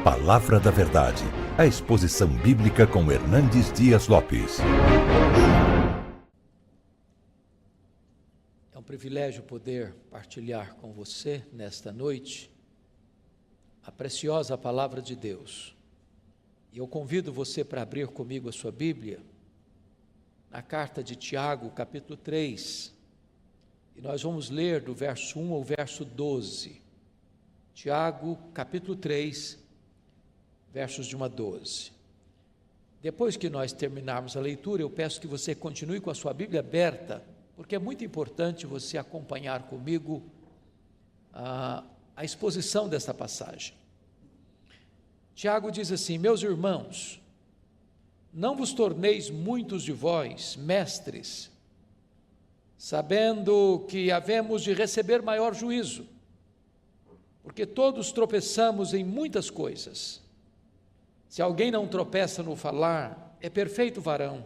Palavra da Verdade, a exposição bíblica com Hernandes Dias Lopes. É um privilégio poder partilhar com você nesta noite a preciosa Palavra de Deus. E eu convido você para abrir comigo a sua Bíblia na carta de Tiago, capítulo 3, e nós vamos ler do verso 1 ao verso 12. Tiago, capítulo 3, versos de 1 a 12. Depois que nós terminarmos a leitura, eu peço que você continue com a sua Bíblia aberta, porque é muito importante você acompanhar comigo a exposição desta passagem. Tiago diz assim: meus irmãos, não vos torneis muitos de vós mestres, sabendo que havemos de receber maior juízo, porque todos tropeçamos em muitas coisas. Se alguém não tropeça no falar, é perfeito varão,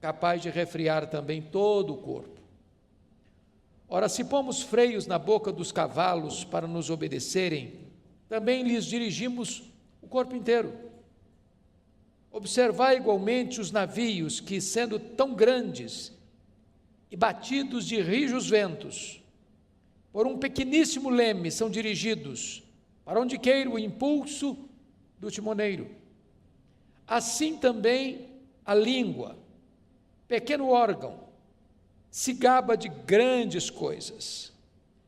capaz de refrear também todo o corpo. Ora, se pomos freios na boca dos cavalos para nos obedecerem, também lhes dirigimos o corpo inteiro. Observai igualmente os navios que, sendo tão grandes e batidos de rijos ventos, por um pequeníssimo leme são dirigidos, para onde queira o impulso do timoneiro. Assim também a língua, pequeno órgão, se gaba de grandes coisas.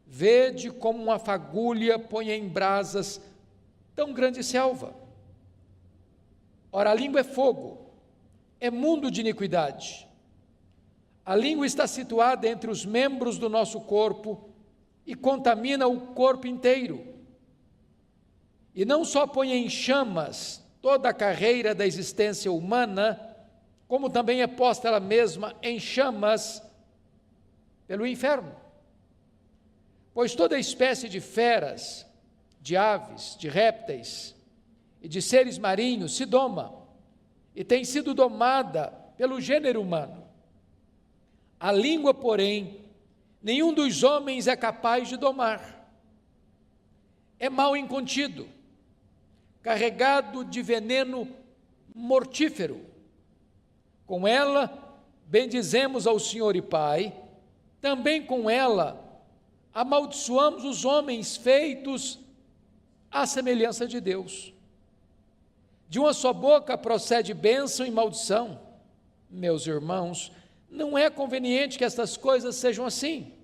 Vede como uma fagulha põe em brasas tão grande selva. Ora, a língua é fogo, é mundo de iniquidade. A língua está situada entre os membros do nosso corpo e contamina o corpo inteiro. E não só põe em chamas toda a carreira da existência humana, como também é posta ela mesma em chamas pelo inferno. Pois toda espécie de feras, de aves, de répteis e de seres marinhos se doma e tem sido domada pelo gênero humano. A língua, porém, nenhum dos homens é capaz de domar. É mal incontido, carregado de veneno mortífero. Com ela bendizemos ao Senhor e Pai, também com ela amaldiçoamos os homens feitos à semelhança de Deus. De uma só boca procede bênção e maldição. Meus irmãos, não é conveniente que estas coisas sejam assim.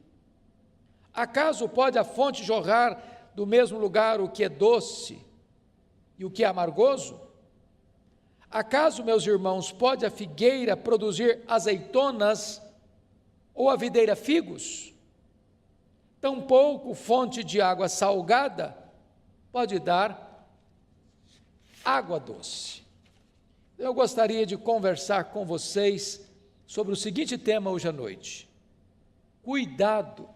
Acaso pode a fonte jorrar do mesmo lugar o que é doce e o que é amargoso? Acaso, meus irmãos, pode a figueira produzir azeitonas ou a videira figos? Tampouco fonte de água salgada pode dar água doce. Eu gostaria de conversar com vocês sobre o seguinte tema hoje à noite: cuidado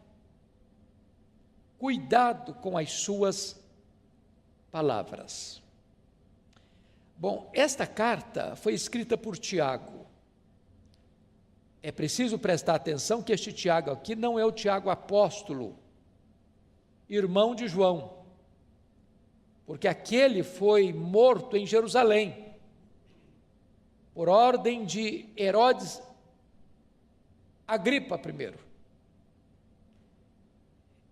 com as suas palavras. Bom, esta carta foi escrita por Tiago. É preciso prestar atenção que este Tiago aqui não é o Tiago apóstolo, irmão de João, porque aquele foi morto em Jerusalém, por ordem de Herodes Agripa I.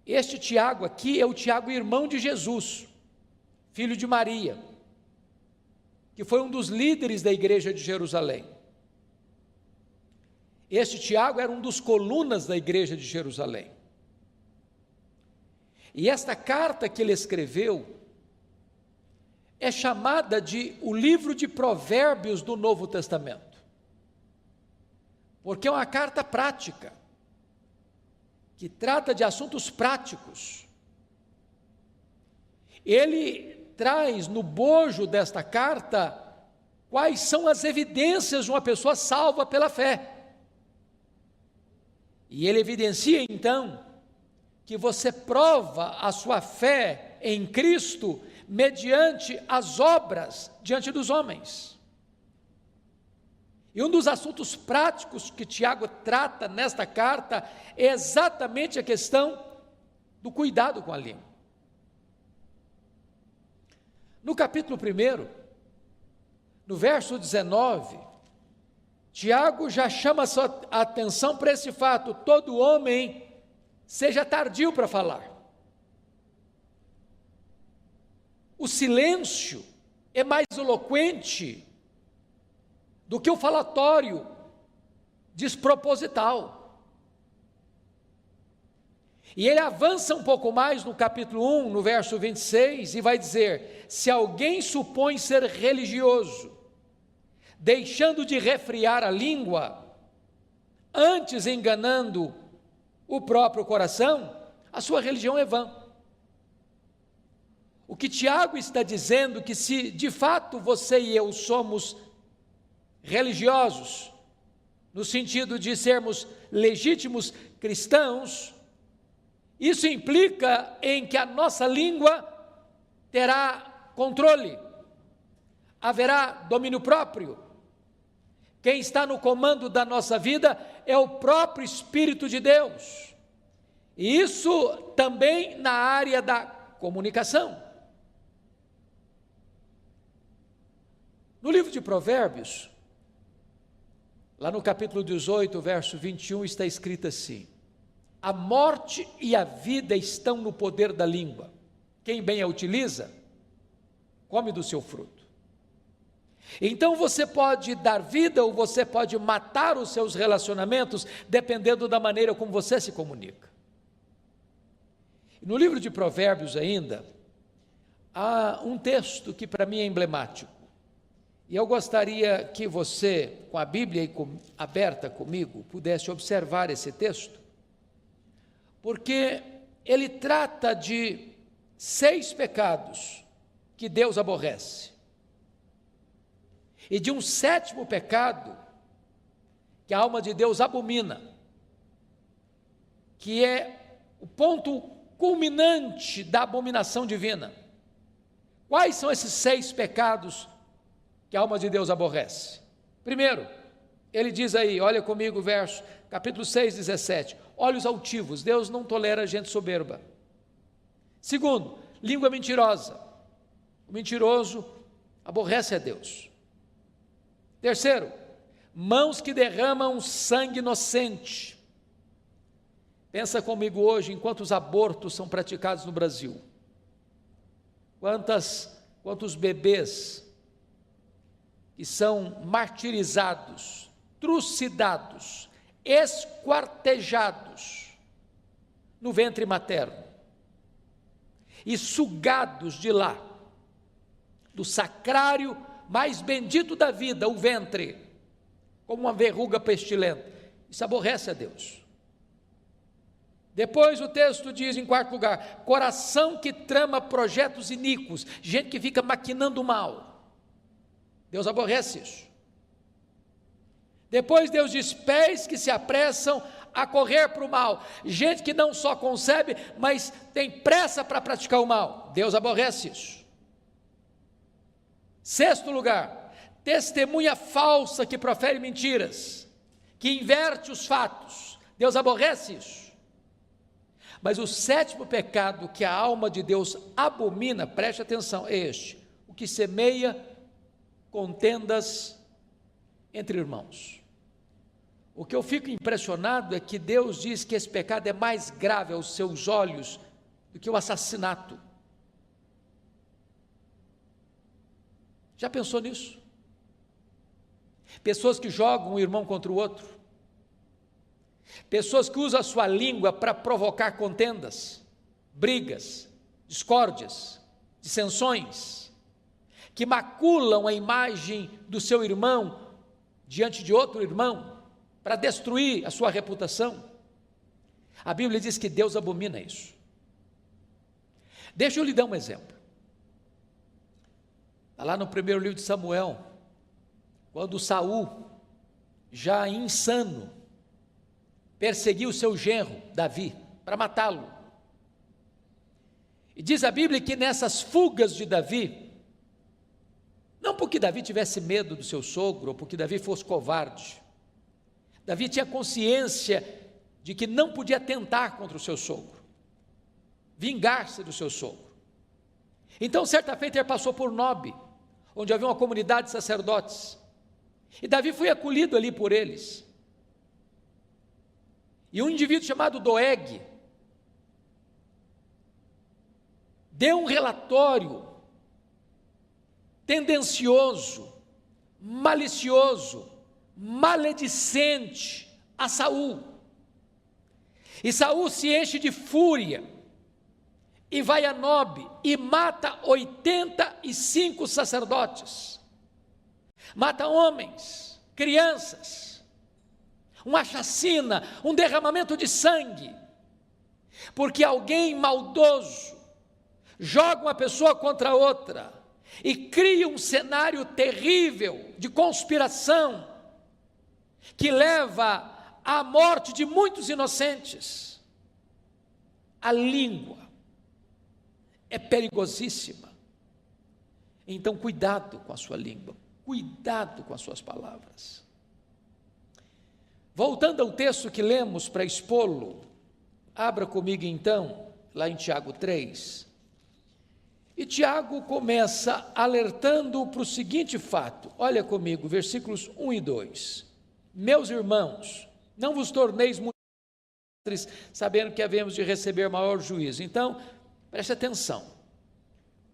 Este Tiago aqui é o Tiago irmão de Jesus, filho de Maria, que foi um dos líderes da igreja de Jerusalém. Este Tiago era um dos colunas da igreja de Jerusalém. E esta carta que ele escreveu é chamada de o livro de Provérbios do Novo Testamento, porque é uma carta prática, que trata de assuntos práticos. Ele traz no bojo desta carta quais são as evidências de uma pessoa salva pela fé. E ele evidencia então que você prova a sua fé em Cristo mediante as obras diante dos homens. E um dos assuntos práticos que Tiago trata nesta carta é exatamente a questão do cuidado com a língua. No capítulo 1, no verso 19, Tiago já chama a sua atenção para esse fato: todo homem seja tardio para falar. O silêncio é mais eloquente do que o falatório desproposital. E ele avança um pouco mais no capítulo 1, no verso 26, e vai dizer: se alguém supõe ser religioso, deixando de refriar a língua, antes enganando o próprio coração, a sua religião é vã. O que Tiago está dizendo, que se de fato você e eu somos religiosos, no sentido de sermos legítimos cristãos, isso implica em que a nossa língua terá controle, haverá domínio próprio. Quem está no comando da nossa vida é o próprio Espírito de Deus. E isso também na área da comunicação. No livro de Provérbios, lá no capítulo 18, verso 21, está escrito assim: a morte e a vida estão no poder da língua. Quem bem a utiliza, come do seu fruto. Então você pode dar vida ou você pode matar os seus relacionamentos, dependendo da maneira como você se comunica. No livro de Provérbios ainda, há um texto que para mim é emblemático. E eu gostaria que você, com a Bíblia aberta comigo, pudesse observar esse texto, porque ele trata de 6 pecados que Deus aborrece, e de um 7º pecado que a alma de Deus abomina, que é o ponto culminante da abominação divina. Quais são esses 6 pecados que a alma de Deus aborrece? Primeiro, ele diz aí, olha comigo o verso, capítulo 6, 17, olhos altivos, Deus não tolera gente soberba. Segundo, língua mentirosa, o mentiroso aborrece a Deus. Terceiro, mãos que derramam sangue inocente. Pensa comigo hoje em quantos abortos são praticados no Brasil, quantos bebês que são martirizados, trucidados, esquartejados no ventre materno e sugados de lá, do sacrário mais bendito da vida, o ventre, como uma verruga pestilenta. Isso aborrece a Deus. Depois o texto diz, em 4º lugar, coração que trama projetos iníquos, gente que fica maquinando mal. Deus aborrece isso. Depois Deus diz, pés que se apressam a correr para o mal, gente que não só concebe, mas tem pressa para praticar o mal. Deus aborrece isso. 6º lugar, testemunha falsa que profere mentiras, que inverte os fatos. Deus aborrece isso. Mas o 7º pecado que a alma de Deus abomina, preste atenção, é este: o que semeia contendas entre irmãos. O que eu fico impressionado é que Deus diz que esse pecado é mais grave aos seus olhos do que o assassinato. Já pensou nisso? Pessoas que jogam um irmão contra o outro, pessoas que usam a sua língua para provocar contendas, brigas, discórdias, dissensões, que maculam a imagem do seu irmão diante de outro irmão, para destruir a sua reputação. A Bíblia diz que Deus abomina isso. Deixa eu lhe dar um exemplo. Está lá no primeiro livro de Samuel, quando Saul, já insano, perseguiu o seu genro, Davi, para matá-lo. E diz a Bíblia que nessas fugas de Davi, não porque Davi tivesse medo do seu sogro, ou porque Davi fosse covarde, Davi tinha consciência de que não podia atentar contra o seu sogro, vingar-se do seu sogro. Então, certa feita, ele passou por Nob, onde havia uma comunidade de sacerdotes, e Davi foi acolhido ali por eles. E um indivíduo chamado Doeg deu um relatório tendencioso, malicioso, maledicente a Saul. E Saul se enche de fúria e vai a Nob e mata 85 sacerdotes. Mata homens, crianças, uma chacina, um derramamento de sangue, porque alguém maldoso joga uma pessoa contra outra e cria um cenário terrível de conspiração que leva à morte de muitos inocentes. A língua é perigosíssima. Então, cuidado com a sua língua, cuidado com as suas palavras. Voltando ao texto que lemos para expô-lo, abra comigo então, lá em Tiago 3. E Tiago começa alertando para o seguinte fato, olha comigo, versículos 1 e 2. Meus irmãos, não vos torneis muito mestres, sabendo que havemos de receber maior juízo. Então, preste atenção.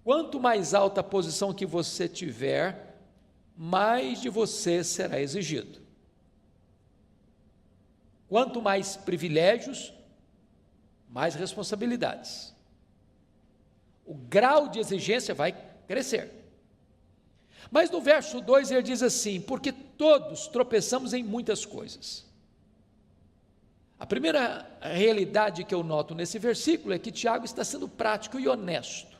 Quanto mais alta a posição que você tiver, mais de você será exigido. Quanto mais privilégios, mais responsabilidades. O grau de exigência vai crescer. Mas no verso 2 ele diz assim, porque todos tropeçamos em muitas coisas. A primeira realidade que eu noto nesse versículo é que Tiago está sendo prático e honesto.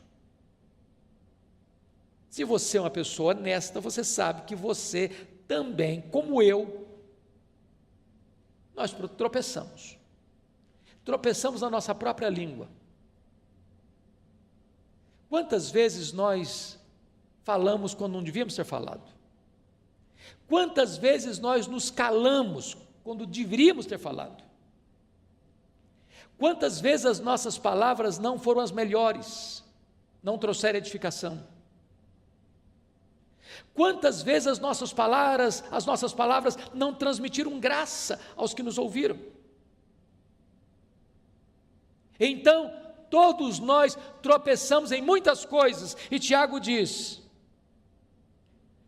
Se você é uma pessoa honesta, você sabe que você também, como eu, nós tropeçamos. Tropeçamos na nossa própria língua. Quantas vezes nós falamos quando não devíamos ter falado? Quantas vezes nós nos calamos quando deveríamos ter falado? Quantas vezes as nossas palavras não foram as melhores, não trouxeram edificação? Quantas vezes as nossas palavras não transmitiram graça aos que nos ouviram? Então, todos nós tropeçamos em muitas coisas, e Tiago diz,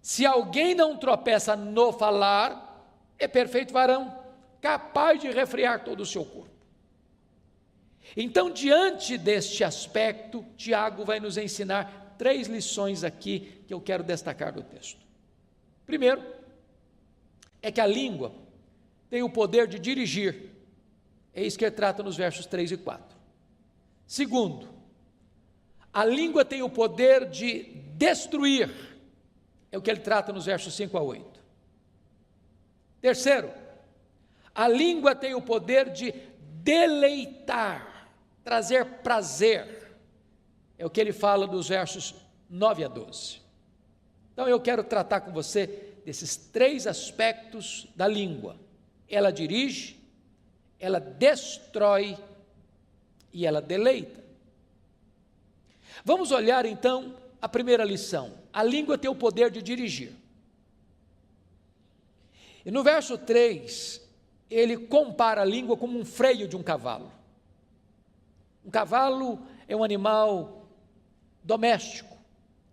se alguém não tropeça no falar, é perfeito varão, capaz de refrear todo o seu corpo. Então, diante deste aspecto, Tiago vai nos ensinar 3 lições aqui, que eu quero destacar do texto. Primeiro, é que a língua tem o poder de dirigir, é isso que ele trata nos versos 3 e 4. Segundo, a língua tem o poder de destruir, é o que ele trata nos versos 5 a 8. Terceiro, a língua tem o poder de deleitar, trazer prazer, é o que ele fala dos versos 9 a 12. Então eu quero tratar com você desses 3 aspectos da língua. Ela dirige, ela destrói e ela deleita. Vamos olhar então a primeira lição. A língua tem o poder de dirigir. E no verso 3, ele compara a língua como um freio de um cavalo. Um cavalo é um animal doméstico,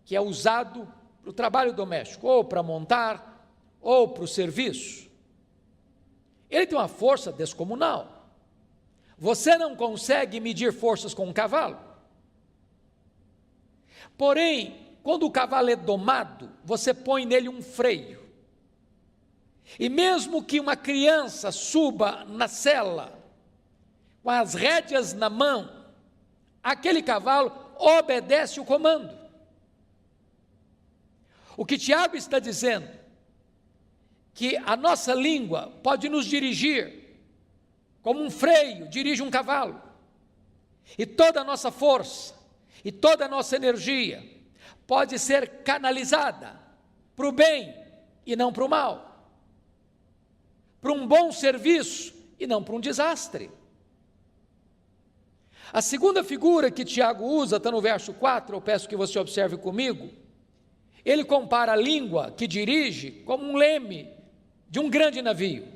que é usado para o trabalho doméstico, ou para montar, ou para o serviço. Ele tem uma força descomunal. Você não consegue medir forças com um cavalo. Porém, quando o cavalo é domado, você põe nele um freio. E mesmo que uma criança suba na sela, com as rédeas na mão, aquele cavalo obedece o comando. O que Tiago está dizendo, que a nossa língua pode nos dirigir, como um freio dirige um cavalo, e toda a nossa força, e toda a nossa energia, pode ser canalizada para o bem e não para o mal, para um bom serviço e não para um desastre. A segunda figura que Tiago usa, está no verso 4, eu peço que você observe comigo. Ele compara a língua que dirige como um leme de um grande navio,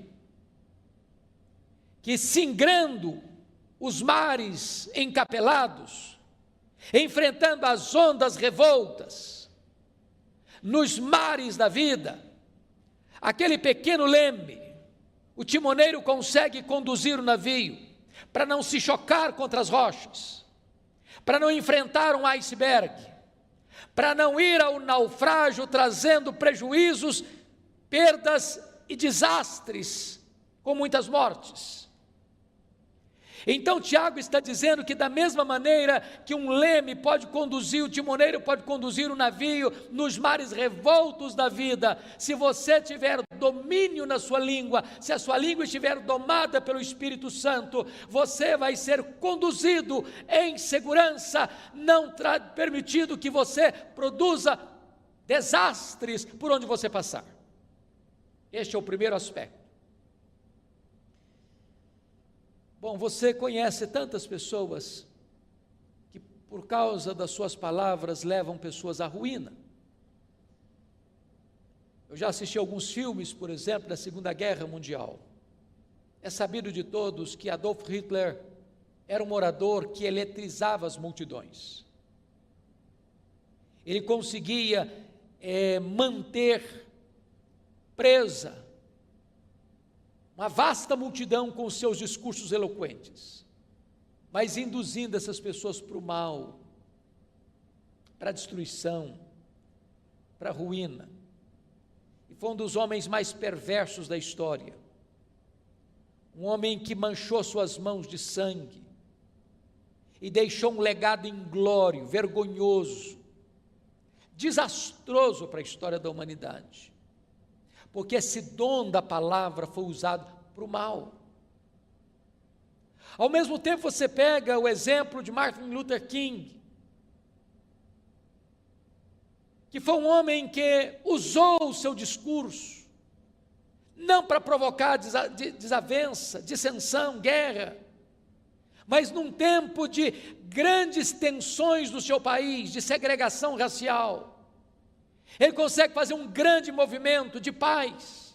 que singrando os mares encapelados, enfrentando as ondas revoltas, nos mares da vida, aquele pequeno leme, o timoneiro consegue conduzir o navio, para não se chocar contra as rochas, para não enfrentar um iceberg, para não ir ao naufrágio trazendo prejuízos, perdas e desastres, com muitas mortes. Então Tiago está dizendo que da mesma maneira que um leme pode conduzir, o timoneiro pode conduzir o navio nos mares revoltos da vida, se você tiver domínio na sua língua, se a sua língua estiver domada pelo Espírito Santo, você vai ser conduzido em segurança, não permitido que você produza desastres por onde você passar. Este é o primeiro aspecto. Bom, você conhece tantas pessoas que por causa das suas palavras levam pessoas à ruína. Eu já assisti alguns filmes, por exemplo, da Segunda Guerra Mundial. É sabido de todos que Adolf Hitler era um orador que eletrizava as multidões. Ele conseguia manter presa uma vasta multidão com os seus discursos eloquentes, mas induzindo essas pessoas para o mal, para a destruição, para a ruína. E foi um dos homens mais perversos da história, um homem que manchou suas mãos de sangue e deixou um legado inglório, vergonhoso, desastroso para a história da humanidade, porque esse dom da palavra foi usado para o mal. Ao mesmo tempo você pega o exemplo de Martin Luther King, que foi um homem que usou o seu discurso, não para provocar desavença, dissensão, guerra, mas num tempo de grandes tensões no seu país, de segregação racial, ele consegue fazer um grande movimento de paz,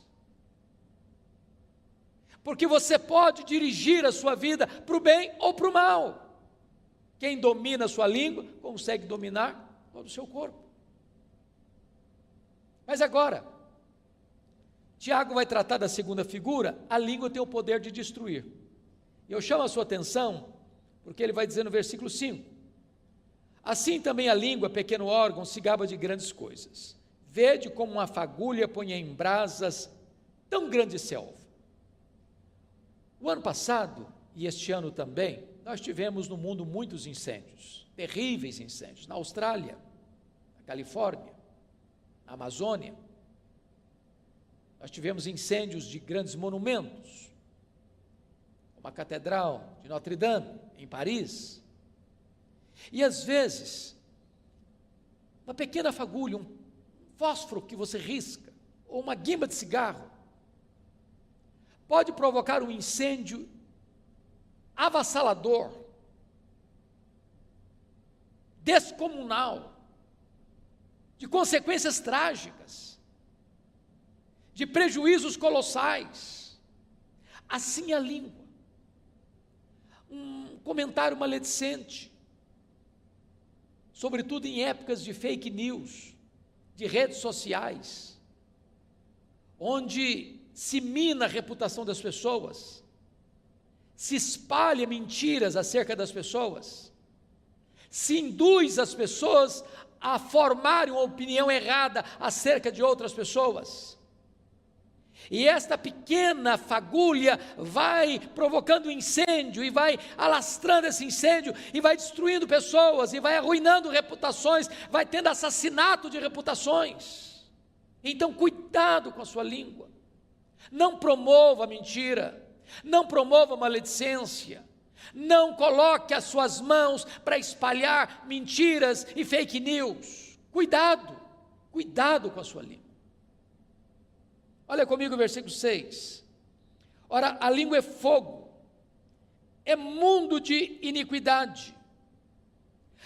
porque você pode dirigir a sua vida para o bem ou para o mal. Quem domina a sua língua, consegue dominar todo o seu corpo. Mas agora, Tiago vai tratar da segunda figura, a língua tem o poder de destruir. E eu chamo a sua atenção, porque ele vai dizer no versículo 5, assim também a língua, pequeno órgão, se gaba de grandes coisas. Vede como uma fagulha põe em brasas tão grande selva. O ano passado, e este ano também, nós tivemos no mundo muitos incêndios, terríveis incêndios, na Austrália, na Califórnia, na Amazônia. Nós tivemos incêndios de grandes monumentos, como a Catedral de Notre Dame, em Paris. E às vezes, uma pequena fagulha, um fósforo que você risca, ou uma guimba de cigarro, pode provocar um incêndio avassalador, descomunal, de consequências trágicas, de prejuízos colossais. Assim a língua. Um comentário maledicente, sobretudo em épocas de fake news, de redes sociais, onde se mina a reputação das pessoas, se espalha mentiras acerca das pessoas, se induz as pessoas a formarem uma opinião errada acerca de outras pessoas. E esta pequena fagulha vai provocando incêndio, e vai alastrando esse incêndio, e vai destruindo pessoas, e vai arruinando reputações, vai tendo assassinato de reputações. Então cuidado com a sua língua, não promova a mentira, não promova a maledicência, não coloque as suas mãos para espalhar mentiras e fake news. Cuidado com a sua língua. Olha comigo o versículo 6. Ora, a língua é fogo, é mundo de iniquidade.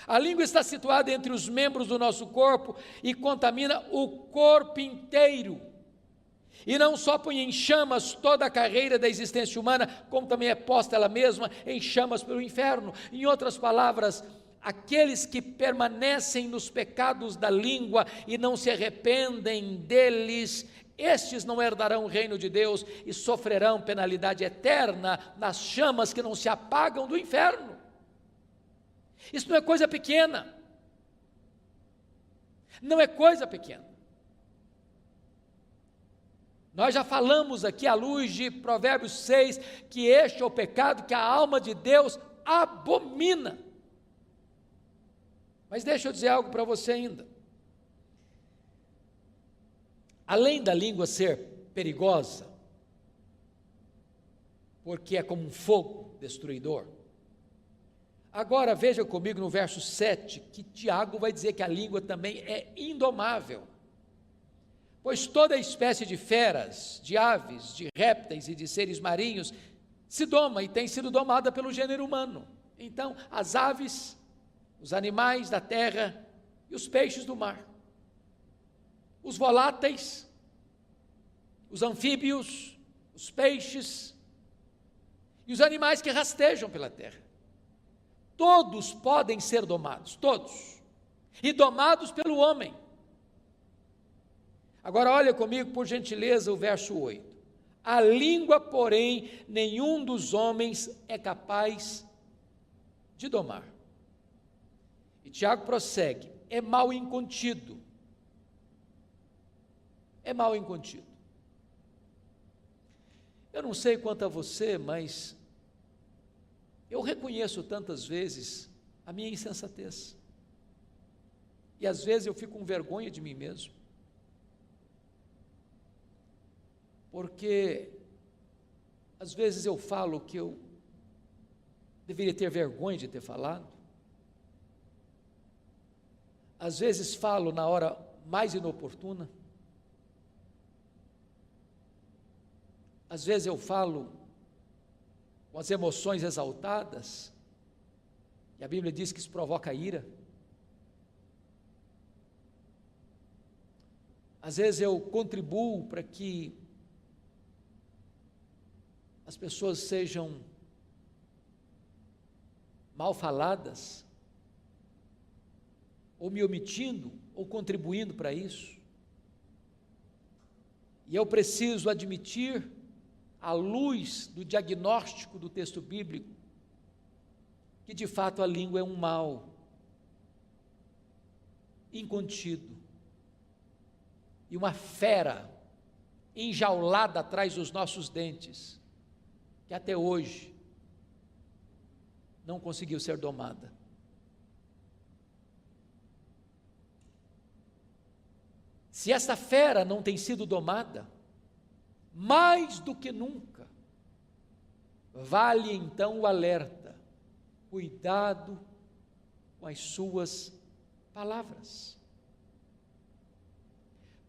A língua está situada entre os membros do nosso corpo e contamina o corpo inteiro. E não só põe em chamas toda a carreira da existência humana, como também é posta ela mesma em chamas pelo inferno. Em outras palavras, aqueles que permanecem nos pecados da língua e não se arrependem deles, estes não herdarão o reino de Deus e sofrerão penalidade eterna nas chamas que não se apagam do inferno. Isso não é coisa pequena. Não é coisa pequena. Nós já falamos aqui à luz de Provérbios 6, que este é o pecado que a alma de Deus abomina. Mas deixa eu dizer algo para você ainda. Além da língua ser perigosa, porque é como um fogo destruidor, agora veja comigo no verso 7, que Tiago vai dizer que a língua também é indomável. Pois toda espécie de feras, de aves, de répteis e de seres marinhos se doma e tem sido domada pelo gênero humano. Então, as aves, os animais da terra e os peixes do mar, os voláteis, os anfíbios, os peixes e os animais que rastejam pela terra, todos podem ser domados, todos, e domados pelo homem. Agora olha comigo, por gentileza, o verso 8. A língua, porém, nenhum dos homens é capaz de domar. E Tiago prossegue, é mal incontido. É mal incontido. Eu não sei quanto a você, mas eu reconheço tantas vezes a minha insensatez. E às vezes eu fico com vergonha de mim mesmo. Porque às vezes eu falo que eu deveria ter vergonha de ter falado. Às vezes falo na hora mais inoportuna. Às vezes eu falo com as emoções exaltadas, e a Bíblia diz que isso provoca ira. Às vezes eu contribuo para que as pessoas sejam mal faladas, ou me omitindo, ou contribuindo para isso. E eu preciso admitir, à luz do diagnóstico do texto bíblico, que de fato a língua é um mal incontido, e uma fera enjaulada atrás dos nossos dentes, que até hoje não conseguiu ser domada. Se esta fera não tem sido domada, mais do que nunca, vale então o alerta, cuidado com as suas palavras.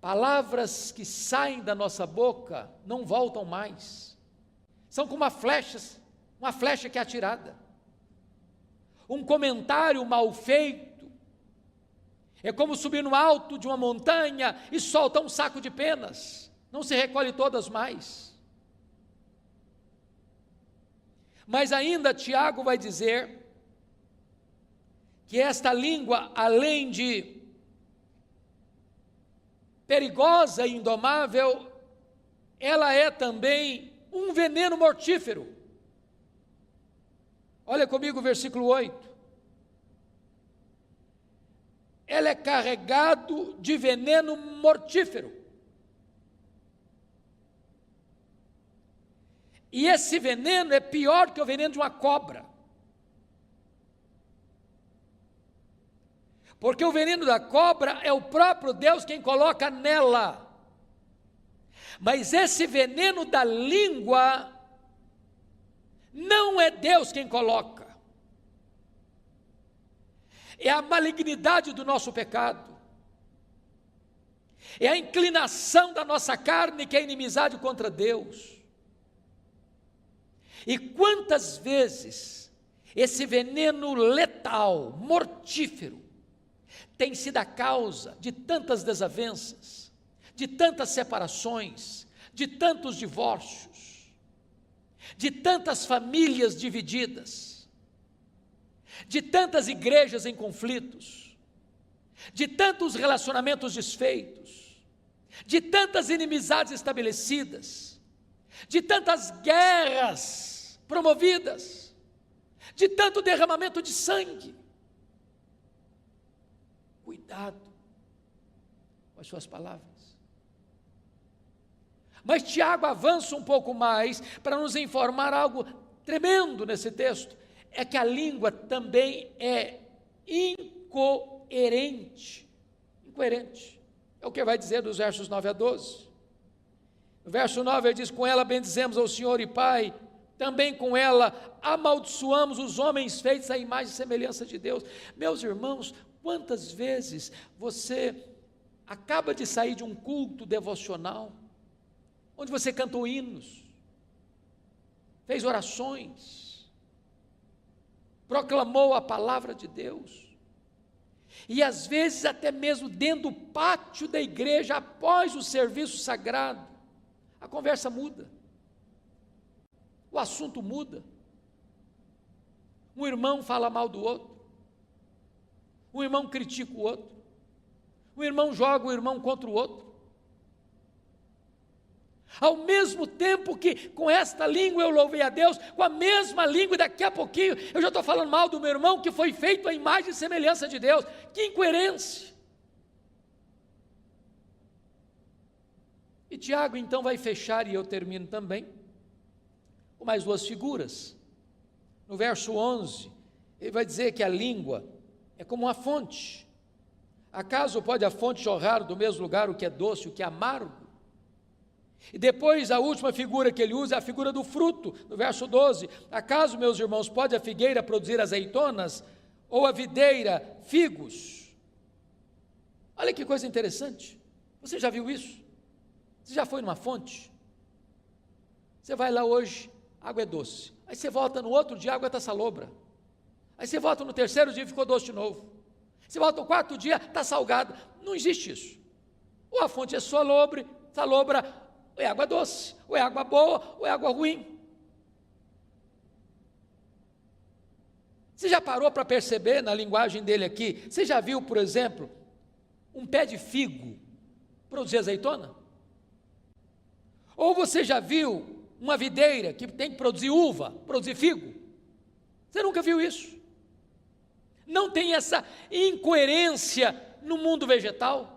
Palavras que saem da nossa boca não voltam mais, são como uma flecha que é atirada. Um comentário mal feito é como subir no alto de uma montanha e soltar um saco de penas, não se recolhe todas mais. Mas ainda Tiago vai dizer que esta língua, além de perigosa e indomável, ela é também um veneno mortífero. Olha comigo o versículo 8. Ela é carregado de veneno mortífero. E esse veneno é pior que o veneno de uma cobra. Porque o veneno da cobra é o próprio Deus quem coloca nela. Mas esse veneno da língua não é Deus quem coloca. É a malignidade do nosso pecado. É a inclinação da nossa carne que é inimizade contra Deus. E quantas vezes esse veneno letal, mortífero, tem sido a causa de tantas desavenças, de tantas separações, de tantos divórcios, de tantas famílias divididas, de tantas igrejas em conflitos, de tantos relacionamentos desfeitos, de tantas inimizades estabelecidas, de tantas guerras promovidas, de tanto derramamento de sangue. Cuidado com as suas palavras. Mas Tiago avança um pouco mais para nos informar algo tremendo nesse texto, é que a língua também é incoerente. Incoerente. É o que vai dizer dos versos 9 a 12. No verso 9 ele diz: com ela bendizemos ao Senhor e Pai, também com ela amaldiçoamos os homens feitos à imagem e semelhança de Deus. Meus irmãos, quantas vezes você acaba de sair de um culto devocional, onde você cantou hinos, fez orações, proclamou a palavra de Deus, e às vezes até mesmo dentro do pátio da igreja, após o serviço sagrado, a conversa muda, o assunto muda, um irmão fala mal do outro, um irmão critica o outro, um irmão joga o irmão contra o outro. Ao mesmo tempo que com esta língua eu louvei a Deus, com a mesma língua, daqui a pouquinho eu já estou falando mal do meu irmão que foi feito à imagem e semelhança de Deus. Que incoerência! E Tiago então vai fechar, e eu termino também, com mais duas figuras. No verso 11, ele vai dizer que a língua é como uma fonte. Acaso pode a fonte jorrar do mesmo lugar o que é doce e o que é amargo? E depois a última figura que ele usa é a figura do fruto, no verso 12. Acaso, meus irmãos, pode a figueira produzir azeitonas, ou a videira figos? Olha que coisa interessante. Você já viu isso? Você já foi numa fonte? Você vai lá hoje, a água é doce. Aí você volta no outro dia, a água está salobra. Aí você volta no terceiro dia e ficou doce de novo. Você volta no quarto dia, está salgada. Não existe isso. Ou a fonte é salobra, ou é água doce, ou é água boa, ou é água ruim. Você já parou para perceber na linguagem dele aqui? Você já viu, por exemplo, um pé de figo produzir azeitona? Ou você já viu uma videira que tem que produzir uva, produzir figo? Você nunca viu isso? Não tem essa incoerência no mundo vegetal?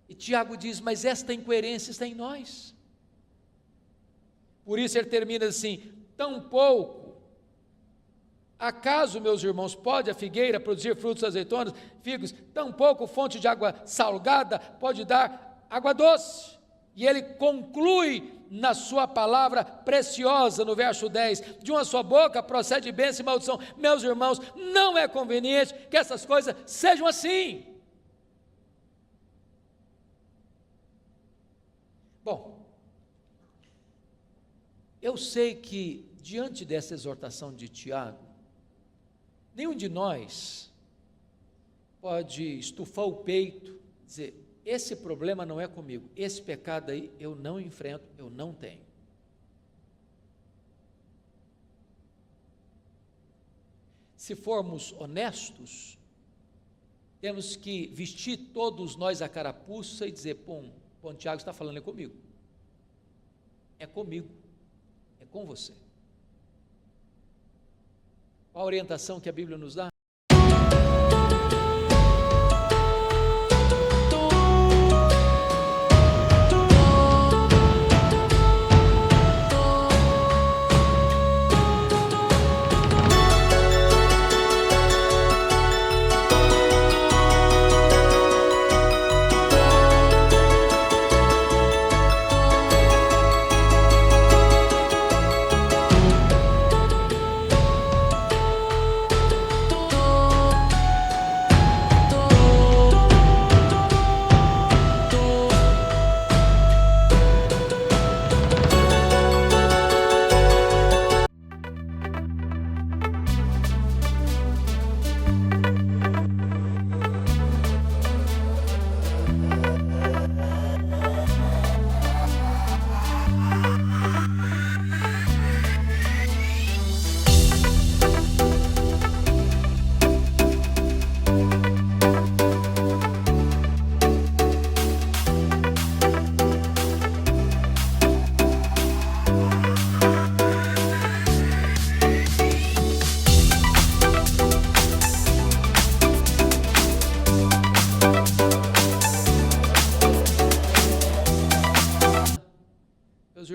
E Tiago diz, mas esta incoerência está em nós. Por isso ele termina assim: tampouco, acaso, meus irmãos, pode a figueira produzir frutos azeitonas, figos? Tampouco fonte de água salgada pode dar água doce. E ele conclui na sua palavra preciosa, no verso 10, de uma só boca procede bênção e maldição. Meus irmãos, não é conveniente que essas coisas sejam assim. Bom, eu sei que diante dessa exortação de Tiago, nenhum de nós pode estufar o peito, dizer, esse problema não é comigo, esse pecado aí eu não enfrento, eu não tenho. Se formos honestos, temos que vestir todos nós a carapuça e dizer, pô, Tiago está falando é comigo, é com você. Qual a orientação que a Bíblia nos dá?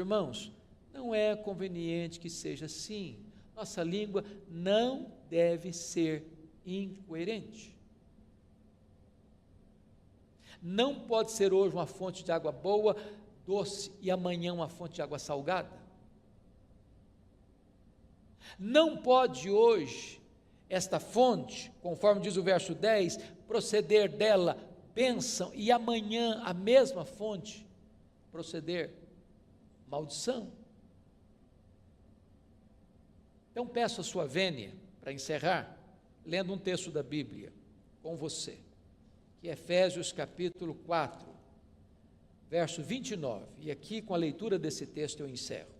irmãos, não é conveniente que seja assim. Nossa língua não deve ser incoerente. Não pode ser hoje uma fonte de água boa, doce, e amanhã uma fonte de água salgada. Não pode hoje esta fonte, conforme diz o verso 10, proceder dela bênção, e amanhã a mesma fonte proceder maldição. Então peço a sua vênia, para encerrar, lendo um texto da Bíblia com você, que é Efésios capítulo 4, verso 29, e aqui com a leitura desse texto eu encerro.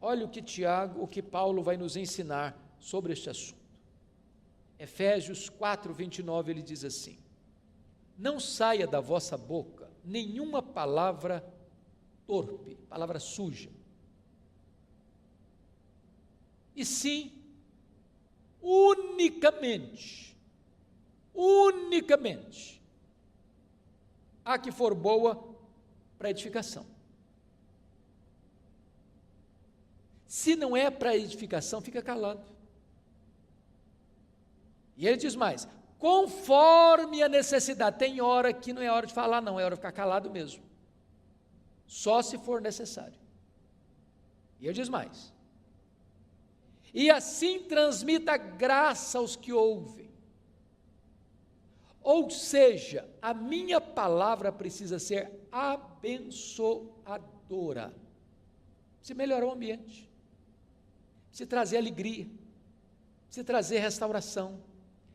Olha o que Paulo vai nos ensinar sobre este assunto. Efésios 4, 29, ele diz assim: não saia da vossa boca nenhuma palavra torpe, palavra suja, e sim, unicamente, a que for boa para edificação. Se não é para edificação, fica calado. E ele diz mais, conforme a necessidade. Tem hora que não é hora de falar, não, é hora de ficar calado mesmo, só se for necessário. E ele diz mais, e assim transmita graça aos que ouvem. Ou seja, a minha palavra precisa ser abençoadora, precisa melhorar o ambiente, precisa trazer alegria, precisa trazer restauração,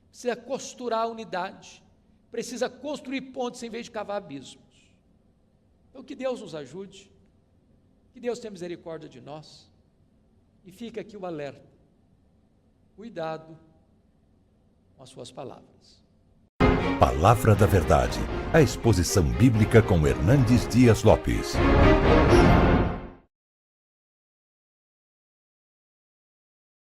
precisa costurar a unidade, precisa construir pontes em vez de cavar abismos. Então que Deus nos ajude, que Deus tenha misericórdia de nós, e fica aqui o alerta, cuidado com as suas palavras. Palavra da Verdade, a exposição bíblica com Hernandes Dias Lopes.